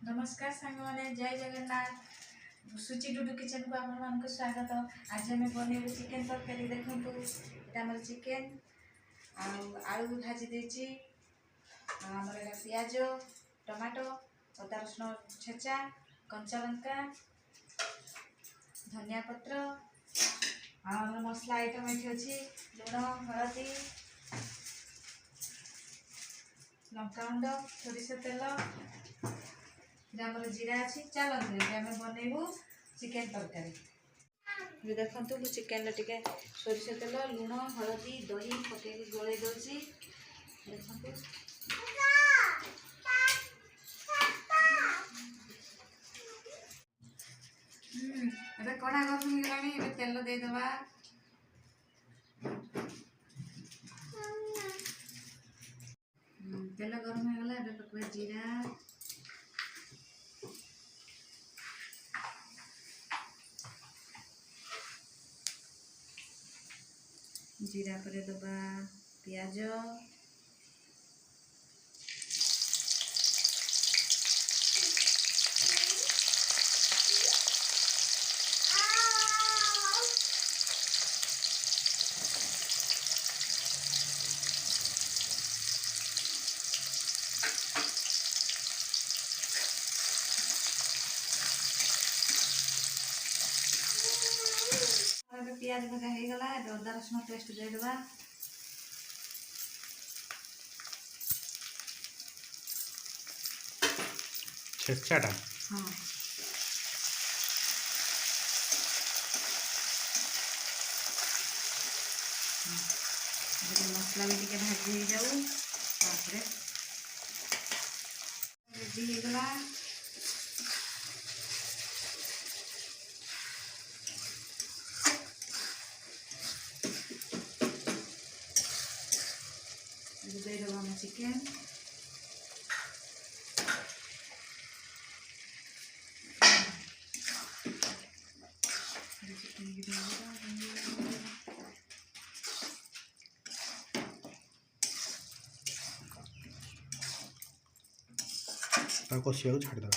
नमस्कार सांग मैंने जय जगन्नाथ सुचि डुडू किचन को आपण मान स्वागत। आज आम बनइबू चिकेन तरकारी। देखूँ ये चिकेन आलू भाजी देची आमर पियाज टमाटो अदा रसुण छेचा कंचा लंका धनिया पत्र आम मसला आइटम ये अच्छी लुण हलदी लंकागुंड सोरिष तेल जीरा अच्छी। चलते आम बनइबू चिकेन तरकारी। देखु मुझे चिकेन टे सोरिष तेल लुण हलदी दही पकई गोल दूसरी। देखो ए कड़ा गरम हो तेल देदबा। तेल गरम होगा पकड़ जीरा जीरा पर दबा पियाज पियाज भजा हो गला। अदा रसुण पेस्ट देदबा। छेचाटा हाँ मसला भी टे भाजी हो जाऊ रेडी हो गला। देदबा चिकेन कषिया छाड़ दे।